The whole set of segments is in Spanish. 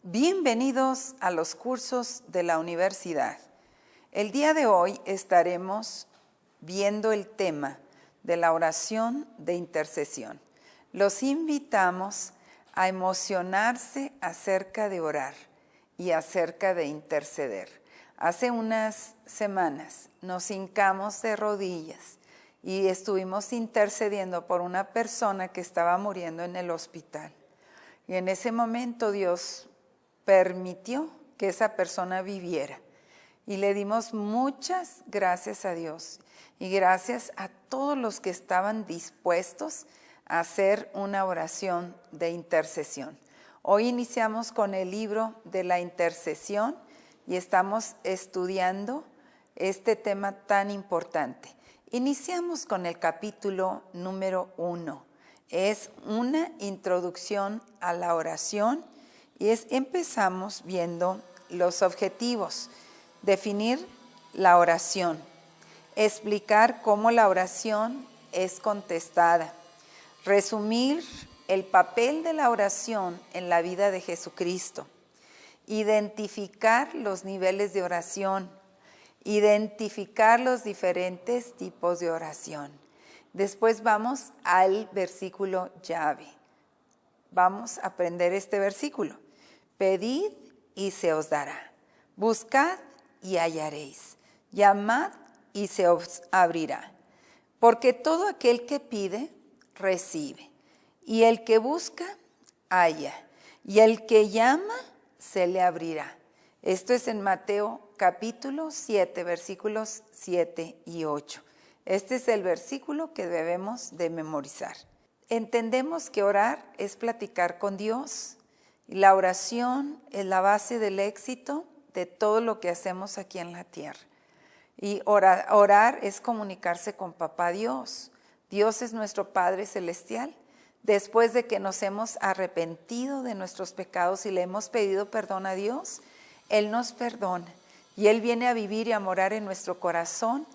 Bienvenidos a los cursos de la universidad. El día de hoy estaremos viendo el tema de la oración de intercesión. Los invitamos a emocionarse acerca de orar y acerca de interceder. Hace unas semanas nos hincamos de rodillas y estuvimos intercediendo por una persona que estaba muriendo en el hospital. Y en ese momento Dios permitió que esa persona viviera. Y le dimos muchas gracias a Dios y gracias a todos los que estaban dispuestos a hacer una oración de intercesión. Hoy iniciamos con el libro de la intercesión y estamos estudiando este tema tan importante. Iniciamos con el capítulo número 1. Es una introducción a la oración y empezamos viendo los objetivos. Definir la oración, explicar cómo la oración es contestada, resumir el papel de la oración en la vida de Jesucristo, identificar los niveles de oración, identificar los diferentes tipos de oración. Después vamos al versículo llave. Vamos a aprender este versículo. Pedid y se os dará. Buscad y hallaréis. Llamad y se os abrirá. Porque todo aquel que pide, recibe. Y el que busca, halla. Y el que llama, se le abrirá. Esto es en Mateo capítulo 7, versículos 7 y 8. Este es el versículo que debemos de memorizar. Entendemos que orar es platicar con Dios. Y la oración es la base del éxito de todo lo que hacemos aquí en la tierra. Y orar es comunicarse con Papá Dios. Dios es nuestro Padre Celestial. Después de que nos hemos arrepentido de nuestros pecados y le hemos pedido perdón a Dios, Él nos perdona. Y Él viene a vivir y a morar en nuestro corazón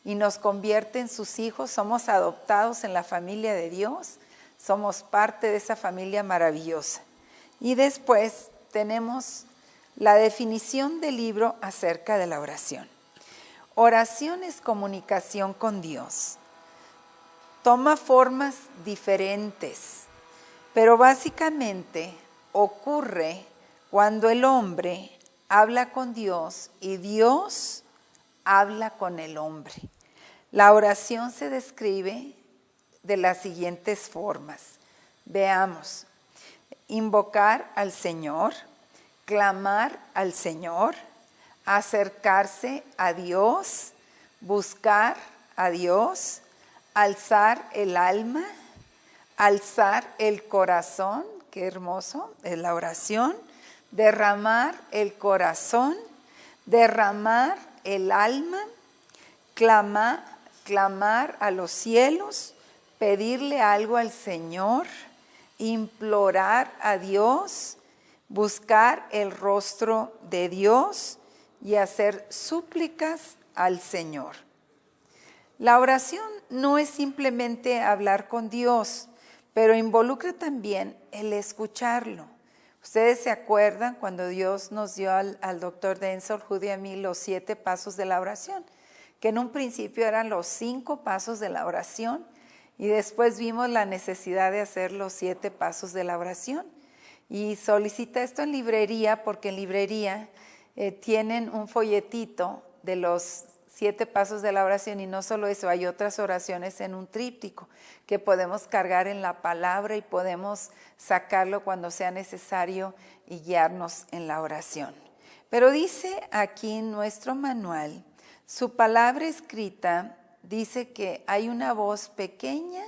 y nos convierte en sus hijos. Somos adoptados en la familia de Dios. Somos parte de esa familia maravillosa. Y después tenemos la definición del libro acerca de la oración. Oración es comunicación con Dios. Toma formas diferentes, pero básicamente ocurre cuando el hombre habla con Dios y Dios habla con el hombre. La oración se describe de las siguientes formas. Veamos. Invocar al Señor, clamar al Señor, acercarse a Dios, buscar a Dios, alzar el alma, alzar el corazón, qué hermoso es la oración, derramar el corazón, derramar el alma, clamar a los cielos, pedirle algo al Señor, implorar a Dios, buscar el rostro de Dios y hacer súplicas al Señor. La oración no es simplemente hablar con Dios, pero involucra también el escucharlo. Ustedes se acuerdan cuando Dios nos dio al doctor Denzel Judy y a mí los 7 pasos de la oración, que en un principio eran los 5 pasos de la oración, y después vimos la necesidad de hacer los 7 pasos de la oración. Y solicita esto en librería, porque en librería tienen un folletito de los 7 pasos de la oración. Y no solo eso, hay otras oraciones en un tríptico que podemos cargar en la palabra y podemos sacarlo cuando sea necesario y guiarnos en la oración. Pero dice aquí en nuestro manual, su palabra escrita dice que hay una voz pequeña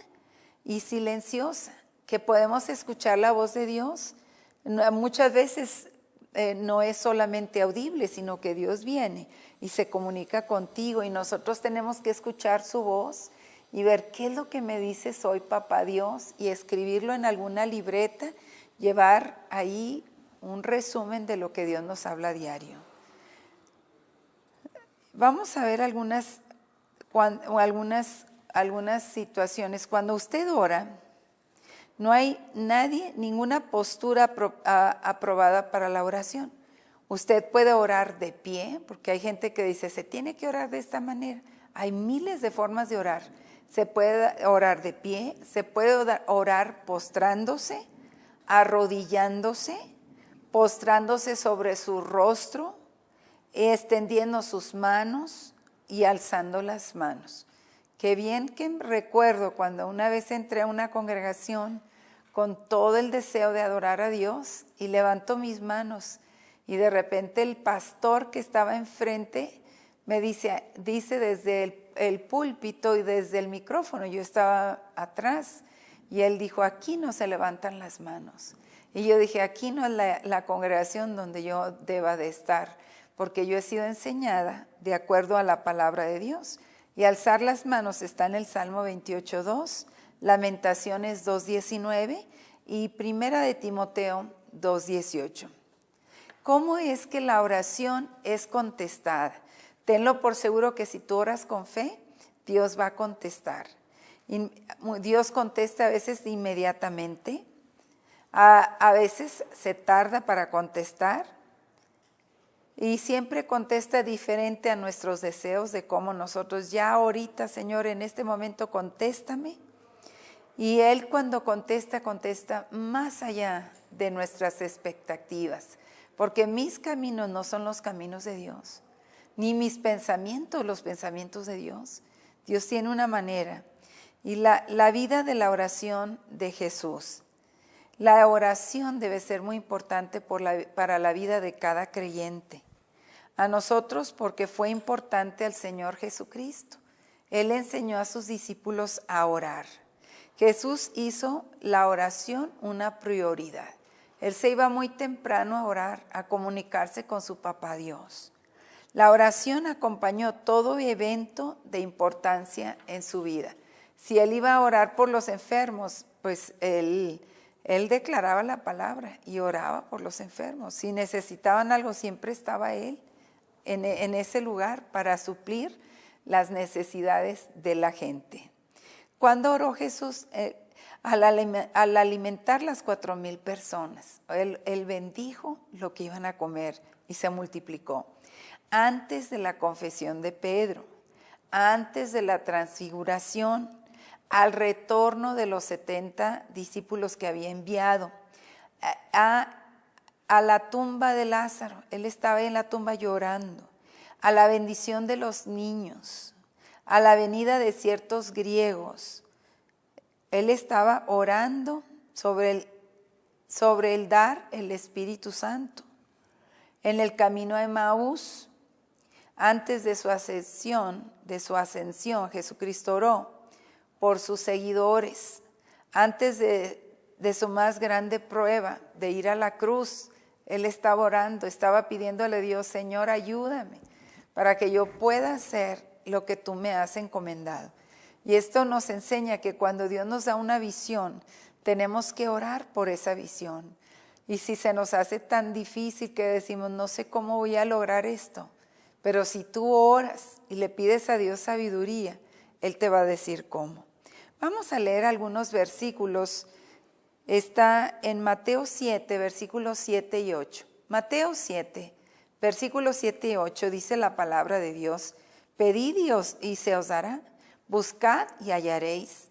y silenciosa, que podemos escuchar la voz de Dios. Muchas veces no es solamente audible, sino que Dios viene y se comunica contigo y nosotros tenemos que escuchar su voz y ver qué es lo que me dices hoy, Papá Dios, y escribirlo en alguna libreta, llevar ahí un resumen de lo que Dios nos habla a diario. Vamos a ver algunas situaciones. Cuando usted ora, No hay ninguna postura aprobada para la oración. Usted puede orar de pie, porque hay gente que dice, se tiene que orar de esta manera. Hay miles de formas de orar. Se puede orar de pie, se puede orar postrándose, arrodillándose, postrándose sobre su rostro, extendiendo sus manos y alzando las manos. Qué bien que recuerdo cuando una vez entré a una congregación con todo el deseo de adorar a Dios y levanto mis manos y de repente el pastor que estaba enfrente me dice desde el púlpito y desde el micrófono, yo estaba atrás, y él dijo, aquí no se levantan las manos. Y yo dije, aquí no es la congregación donde yo deba de estar, porque yo he sido enseñada de acuerdo a la palabra de Dios. Y alzar las manos está en el Salmo 28:2, Lamentaciones 2:19 y Primera de Timoteo 2:18. ¿Cómo es que la oración es contestada? Tenlo por seguro que si tú oras con fe, Dios va a contestar. Y Dios contesta a veces inmediatamente, a veces se tarda para contestar y siempre contesta diferente a nuestros deseos de cómo nosotros ya ahorita, Señor, en este momento contéstame. Y Él cuando contesta más allá de nuestras expectativas, porque mis caminos no son los caminos de Dios, ni mis pensamientos los pensamientos de Dios. Dios tiene una manera. Y la vida de la oración de Jesús. La oración debe ser muy importante para la vida de cada creyente. A nosotros porque fue importante al Señor Jesucristo. Él enseñó a sus discípulos a orar. Jesús hizo la oración una prioridad. Él se iba muy temprano a orar, a comunicarse con su papá Dios. La oración acompañó todo evento de importancia en su vida. Si él iba a orar por los enfermos, pues él declaraba la palabra y oraba por los enfermos. Si necesitaban algo, siempre estaba él en ese lugar para suplir las necesidades de la gente. ¿Cuándo oró Jesús? Al alimentar las 4,000 personas, él bendijo lo que iban a comer y se multiplicó. Antes de la confesión de Pedro, antes de la transfiguración, al retorno de los 70 discípulos que había enviado, a la tumba de Lázaro, él estaba en la tumba llorando, a la bendición de los niños, a la venida de ciertos griegos. Él estaba orando sobre el dar el Espíritu Santo. En el camino a Emaús, antes de su ascensión, Jesucristo oró por sus seguidores. Antes de su más grande prueba, de ir a la cruz, él estaba orando, estaba pidiéndole a Dios, Señor, ayúdame para que yo pueda hacer lo que tú me has encomendado. Y esto nos enseña que cuando Dios nos da una visión, tenemos que orar por esa visión. Y si se nos hace tan difícil que decimos, no sé cómo voy a lograr esto, pero si tú oras y le pides a Dios sabiduría, Él te va a decir cómo. Vamos a leer algunos versículos. Está en Mateo 7, versículos 7 y 8. Mateo 7, versículos 7 y 8 dice la palabra de Dios, pedid y se os dará, buscad y hallaréis,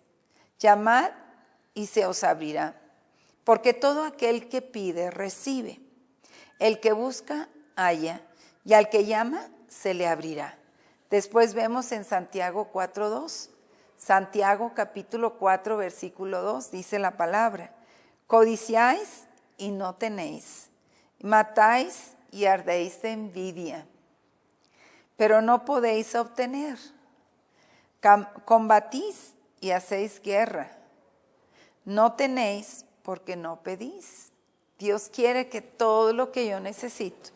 llamad y se os abrirá. Porque todo aquel que pide, recibe. El que busca, halla. Y al que llama, se le abrirá. Después vemos en Santiago 4:2. Santiago capítulo 4, versículo 2, dice la palabra. Codiciáis y no tenéis. Matáis y ardéis de envidia. Pero no podéis obtener. Combatís y hacéis guerra. No tenéis porque no pedís. Dios quiere que todo lo que yo necesito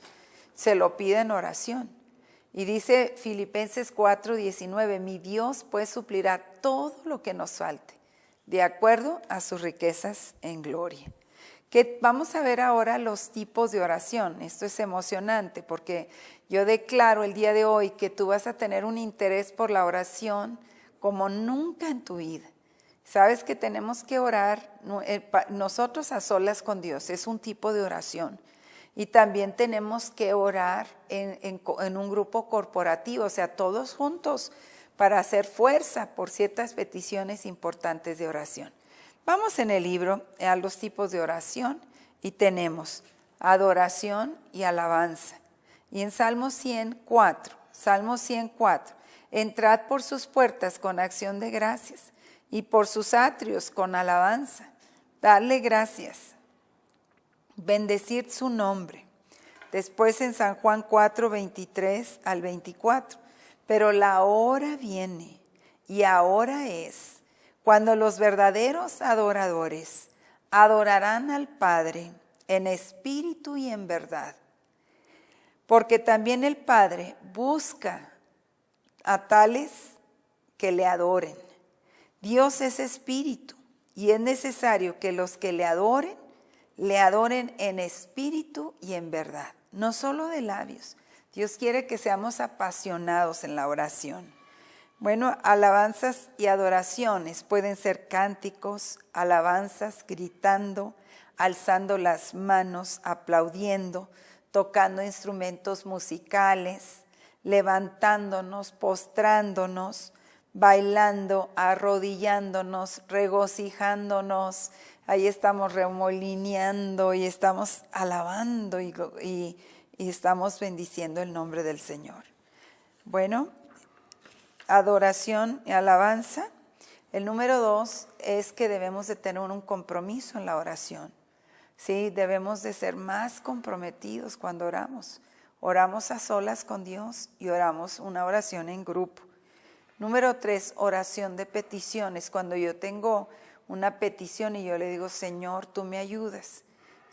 se lo pida en oración. Y dice Filipenses 4:19, mi Dios pues suplirá todo lo que nos falte, de acuerdo a sus riquezas en gloria. Vamos a ver ahora los tipos de oración. Esto es emocionante porque yo declaro el día de hoy que tú vas a tener un interés por la oración como nunca en tu vida. Sabes que tenemos que orar nosotros a solas con Dios, es un tipo de oración. Y también tenemos que orar en un grupo corporativo, o sea, todos juntos para hacer fuerza por ciertas peticiones importantes de oración. Vamos en el libro a los tipos de oración y tenemos adoración y alabanza. Y en Salmo 104, entrad por sus puertas con acción de gracias y por sus atrios con alabanza. Dadle gracias, bendecid su nombre. Después en San Juan 4, 23 al 24. Pero la hora viene y ahora es cuando los verdaderos adoradores adorarán al Padre en espíritu y en verdad. Porque también el Padre busca a tales que le adoren. Dios es espíritu y es necesario que los que le adoren en espíritu y en verdad, no solo de labios. Dios quiere que seamos apasionados en la oración. Bueno, alabanzas y adoraciones pueden ser cánticos, alabanzas, gritando, alzando las manos, aplaudiendo, tocando instrumentos musicales, levantándonos, postrándonos, bailando, arrodillándonos, regocijándonos. Ahí estamos remolineando y estamos alabando y estamos bendiciendo el nombre del Señor. Bueno, adoración y alabanza. El número 2 es que debemos de tener un compromiso en la oración. Sí, debemos de ser más comprometidos cuando oramos. Oramos a solas con Dios y oramos una oración en grupo. Número 3, oración de peticiones. Cuando yo tengo una petición y yo le digo, Señor, tú me ayudas.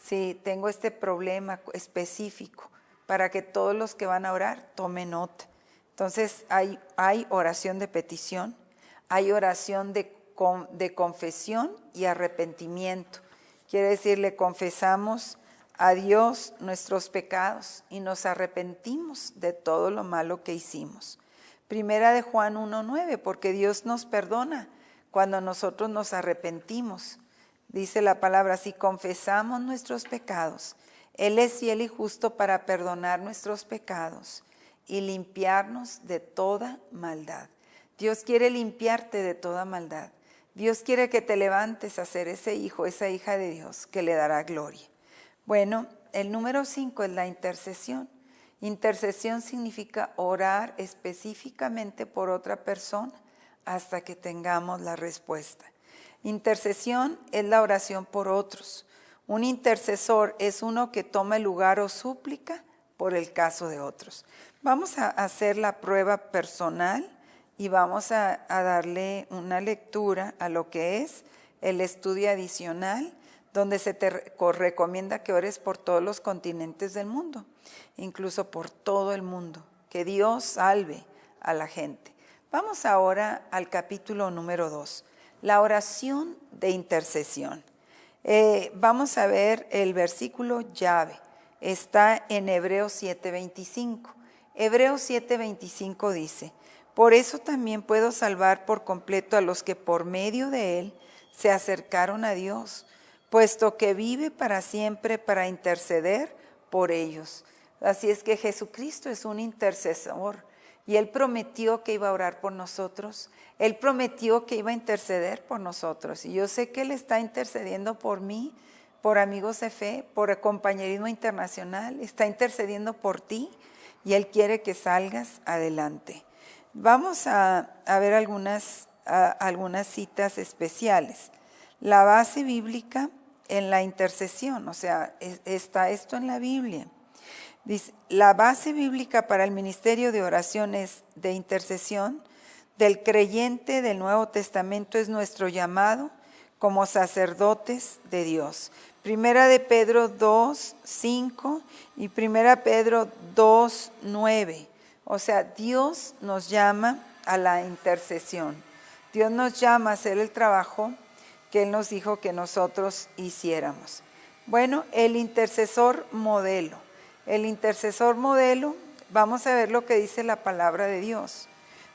Sí, tengo este problema específico para que todos los que van a orar tomen nota. Entonces hay oración de petición, hay oración de confesión y arrepentimiento. Quiere decir, le confesamos a Dios nuestros pecados y nos arrepentimos de todo lo malo que hicimos. Primera de Juan 1:9, porque Dios nos perdona cuando nosotros nos arrepentimos. Dice la palabra, si confesamos nuestros pecados, Él es fiel y justo para perdonar nuestros pecados y limpiarnos de toda maldad. Dios quiere limpiarte de toda maldad. Dios quiere que te levantes a ser ese hijo, esa hija de Dios que le dará gloria. Bueno, el número 5 es la intercesión. Intercesión significa orar específicamente por otra persona hasta que tengamos la respuesta. Intercesión es la oración por otros. Un intercesor es uno que toma el lugar o súplica por el caso de otros. Vamos a hacer la prueba personal y vamos a darle una lectura a lo que es el estudio adicional, donde se te recomienda que ores por todos los continentes del mundo, incluso por todo el mundo, que Dios salve a la gente. Vamos ahora al capítulo número 2, la oración de intercesión. Vamos a ver el versículo llave, está en Hebreos 7:25. Hebreos 7:25 dice, por eso también puedo salvar por completo a los que por medio de él se acercaron a Dios, puesto que vive para siempre para interceder por ellos. Así es que Jesucristo es un intercesor y Él prometió que iba a orar por nosotros. Él prometió que iba a interceder por nosotros. Y yo sé que Él está intercediendo por mí, por Amigos de Fe, por Compañerismo Internacional. Está intercediendo por ti y Él quiere que salgas adelante. Vamos a ver algunas citas especiales. La base bíblica en la intercesión, o sea, está esto en la Biblia. Dice, la base bíblica para el ministerio de oraciones de intercesión del creyente del Nuevo Testamento es nuestro llamado como sacerdotes de Dios. Primera de Pedro 2:5 y Primera Pedro 2:9. O sea, Dios nos llama a la intercesión. Dios nos llama a hacer el trabajo que Él nos dijo que nosotros hiciéramos. Bueno, el intercesor modelo. El intercesor modelo, vamos a ver lo que dice la palabra de Dios.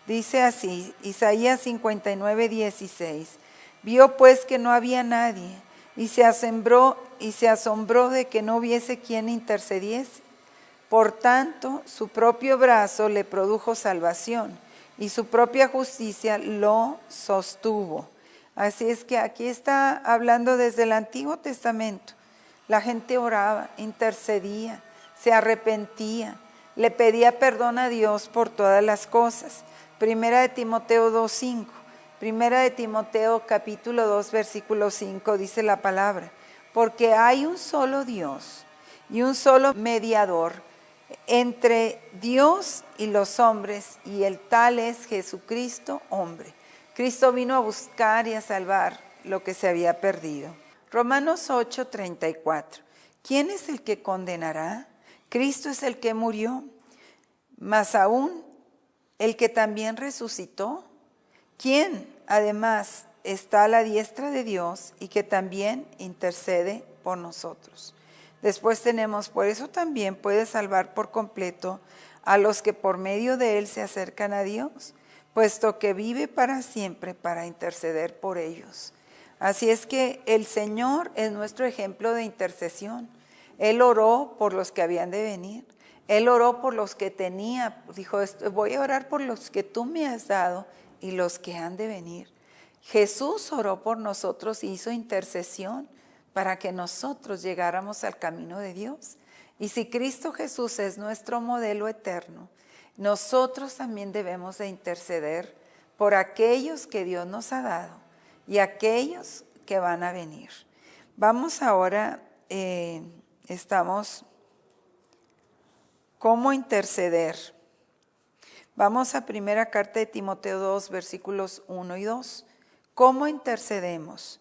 Dice así, Isaías 59:16. Vio pues que no había nadie, y se asombró de que no hubiese quien intercediese. Por tanto, su propio brazo le produjo salvación, y su propia justicia lo sostuvo. Así es que aquí está hablando desde el Antiguo Testamento. La gente oraba, intercedía, se arrepentía, le pedía perdón a Dios por todas las cosas. Primera de Timoteo 2:5. Primera de Timoteo capítulo 2 versículo 5 dice la palabra: porque hay un solo Dios y un solo mediador entre Dios y los hombres, y el tal es Jesucristo, hombre. Cristo vino a buscar y a salvar lo que se había perdido. Romanos 8:34. ¿Quién es el que condenará? Cristo es el que murió, más aún el que también resucitó, quien además está a la diestra de Dios y que también intercede por nosotros. Después tenemos: por eso también puede salvar por completo a los que por medio de él se acercan a Dios, puesto que vive para siempre para interceder por ellos. Así es que el Señor es nuestro ejemplo de intercesión. Él oró por los que habían de venir. Él oró por los que tenía. Dijo: voy a orar por los que tú me has dado y los que han de venir. Jesús oró por nosotros y hizo intercesión para que nosotros llegáramos al camino de Dios. Y si Cristo Jesús es nuestro modelo eterno, nosotros también debemos de interceder por aquellos que Dios nos ha dado y aquellos que van a venir. Vamos ahora, ¿cómo interceder? Vamos a primera carta de Timoteo 2, versículos 1 y 2. ¿Cómo intercedemos?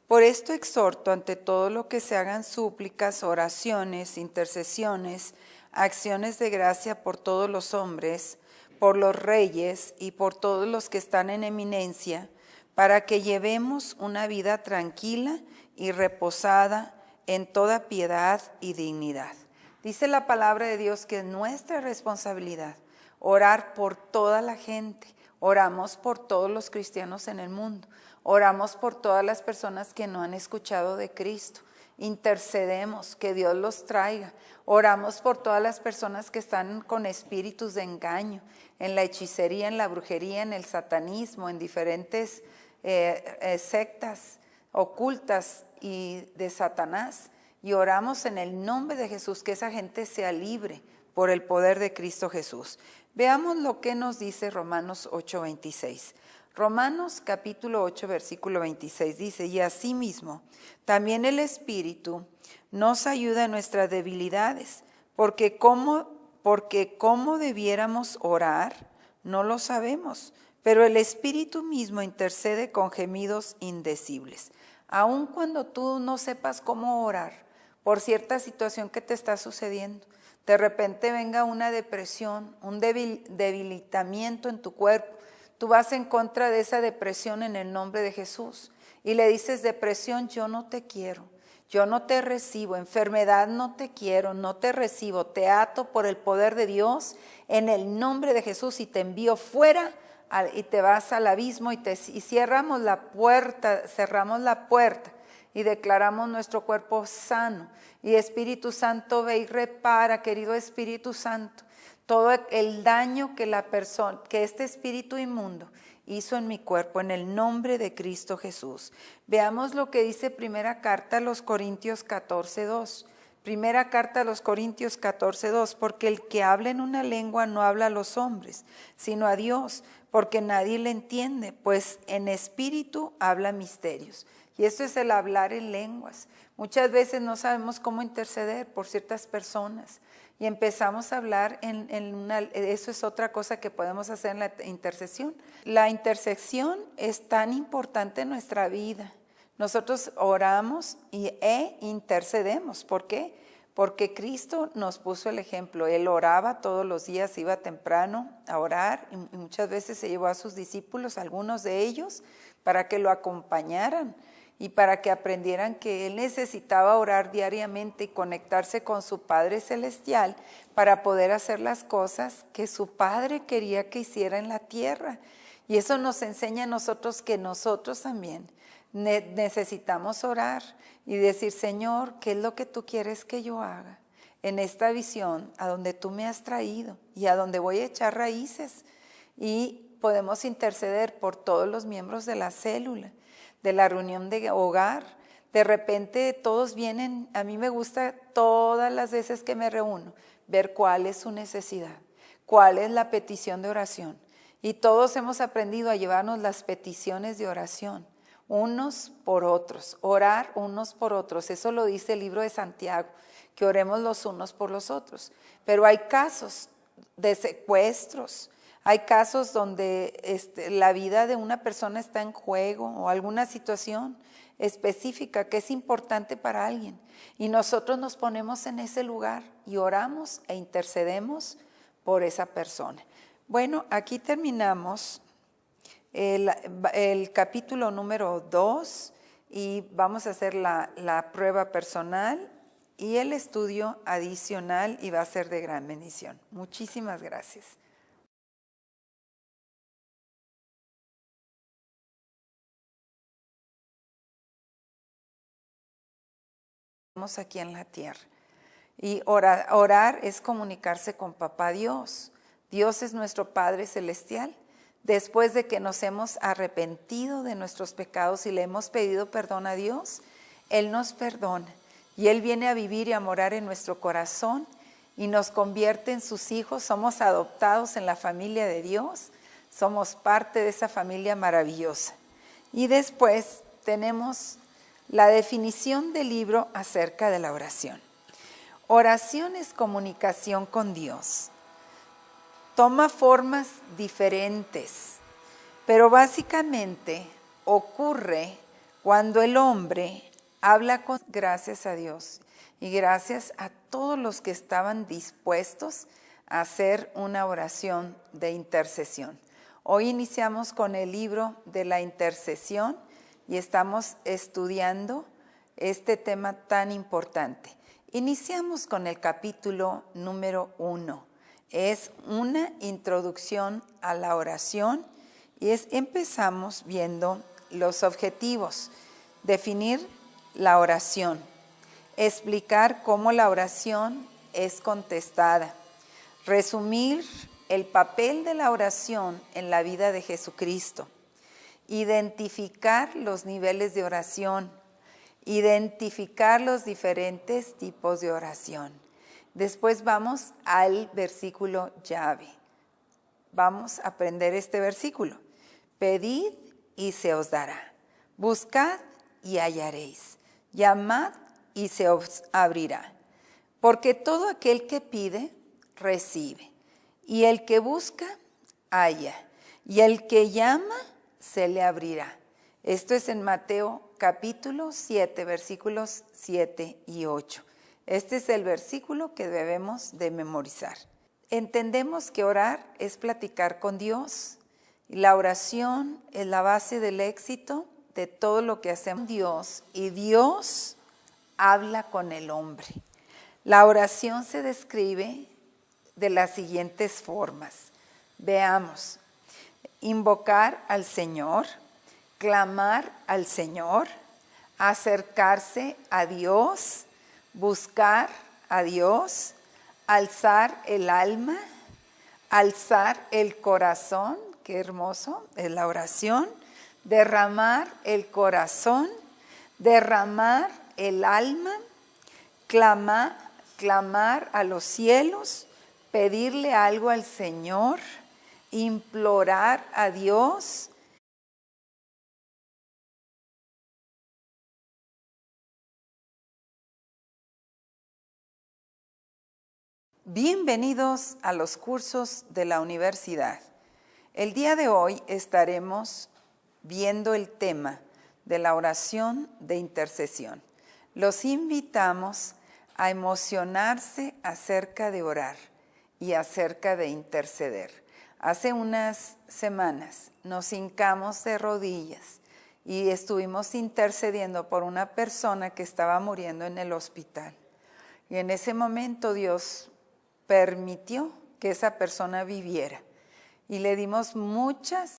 Por esto exhorto ante todo lo que se hagan súplicas, oraciones, intercesiones, acciones de gracia por todos los hombres, por los reyes y por todos los que están en eminencia, para que llevemos una vida tranquila y reposada en toda piedad y dignidad. Dice la palabra de Dios que es nuestra responsabilidad orar por toda la gente. Oramos por todos los cristianos en el mundo. Oramos por todas las personas que no han escuchado de Cristo. Intercedemos que Dios los traiga. Oramos por todas las personas que están con espíritus de engaño, en la hechicería, en la brujería, en el satanismo, en diferentes sectas ocultas y de Satanás. Y oramos en el nombre de Jesús que esa gente sea libre por el poder de Cristo Jesús. Veamos lo que nos dice Romanos 8:26. Romanos capítulo 8 versículo 26 dice: y asimismo también el Espíritu nos ayuda en nuestras debilidades, porque cómo debiéramos orar no lo sabemos, pero el Espíritu mismo intercede con gemidos indecibles. Aun cuando tú no sepas cómo orar por cierta situación que te está sucediendo, de repente venga una depresión, un debilitamiento en tu cuerpo, tú vas en contra de esa depresión en el nombre de Jesús y le dices: depresión, yo no te quiero, yo no te recibo, enfermedad, no te quiero, no te recibo, te ato por el poder de Dios en el nombre de Jesús y te envío fuera y te vas al abismo y cerramos la puerta y declaramos nuestro cuerpo sano. Y Espíritu Santo, ve y repara, querido Espíritu Santo, todo el daño que este espíritu inmundo hizo en mi cuerpo, en el nombre de Cristo Jesús. Veamos lo que dice primera carta a los Corintios 14:2. Primera carta a los Corintios 14:2, porque el que habla en una lengua no habla a los hombres, sino a Dios, porque nadie le entiende, pues en espíritu habla misterios. Y esto es el hablar en lenguas. Muchas veces no sabemos cómo interceder por ciertas personas y empezamos a hablar eso es otra cosa que podemos hacer en la intercesión. La intercesión es tan importante en nuestra vida. Nosotros oramos e intercedemos. ¿Por qué? Porque Cristo nos puso el ejemplo. Él oraba todos los días, iba temprano a orar y muchas veces se llevó a sus discípulos, algunos de ellos, para que lo acompañaran y para que aprendieran que él necesitaba orar diariamente y conectarse con su Padre Celestial para poder hacer las cosas que su Padre quería que hiciera en la tierra. Y eso nos enseña a nosotros que nosotros también Necesitamos orar y decir, Señor, ¿qué es lo que tú quieres que yo haga en esta visión a donde tú me has traído y a donde voy a echar raíces? Y podemos interceder por todos los miembros de la célula, de la reunión de hogar. De repente todos vienen, a mí me gusta todas las veces que me reúno, ver cuál es su necesidad, cuál es la petición de oración. Y todos hemos aprendido a llevarnos las peticiones de oración, unos por otros, orar unos por otros. Eso lo dice el libro de Santiago, que oremos los unos por los otros. Pero hay casos de secuestros, hay casos donde la vida de una persona está en juego o alguna situación específica que es importante para alguien. Y nosotros nos ponemos en ese lugar y oramos e intercedemos por esa persona. Bueno, aquí terminamos el capítulo número 2 y vamos a hacer la prueba personal y el estudio adicional y va a ser de gran bendición. Muchísimas gracias. Estamos aquí en la tierra y orar es comunicarse con Papá Dios. Dios es nuestro Padre Celestial. Después de que nos hemos arrepentido de nuestros pecados y le hemos pedido perdón a Dios, Él nos perdona y Él viene a vivir y a morar en nuestro corazón y nos convierte en sus hijos. Somos adoptados en la familia de Dios, somos parte de esa familia maravillosa. Y después tenemos la definición del libro acerca de la oración. Oración es comunicación con Dios. Toma formas diferentes, pero básicamente ocurre cuando el hombre habla con gracias a Dios y gracias a todos los que estaban dispuestos a hacer una oración de intercesión. Hoy iniciamos con el libro de la intercesión y estamos estudiando este tema tan importante. Iniciamos con el capítulo número 1. Es una introducción a la oración y empezamos viendo los objetivos, definir la oración, explicar cómo la oración es contestada, resumir el papel de la oración en la vida de Jesucristo, identificar los niveles de oración, identificar los diferentes tipos de oración. Después vamos al versículo llave. Vamos a aprender este versículo. Pedid y se os dará. Buscad y hallaréis. Llamad y se os abrirá. Porque todo aquel que pide, recibe. Y el que busca, halla. Y el que llama, se le abrirá. Esto es en Mateo capítulo 7, versículos 7 y 8. Este es el versículo que debemos de memorizar. Entendemos que orar es platicar con Dios. La oración es la base del éxito de todo lo que hacemos Dios y Dios habla con el hombre. La oración se describe de las siguientes formas. Veamos, invocar al Señor, clamar al Señor, acercarse a Dios, buscar a Dios, alzar el alma, alzar el corazón, qué hermoso es la oración, derramar el corazón, derramar el alma, clamar a los cielos, pedirle algo al Señor, implorar a Dios. Bienvenidos a los cursos de la universidad. El día de hoy estaremos viendo el tema de la oración de intercesión. Los invitamos a emocionarse acerca de orar y acerca de interceder. Hace unas semanas nos hincamos de rodillas y estuvimos intercediendo por una persona que estaba muriendo en el hospital. Y en ese momento Dios permitió que esa persona viviera y le dimos muchas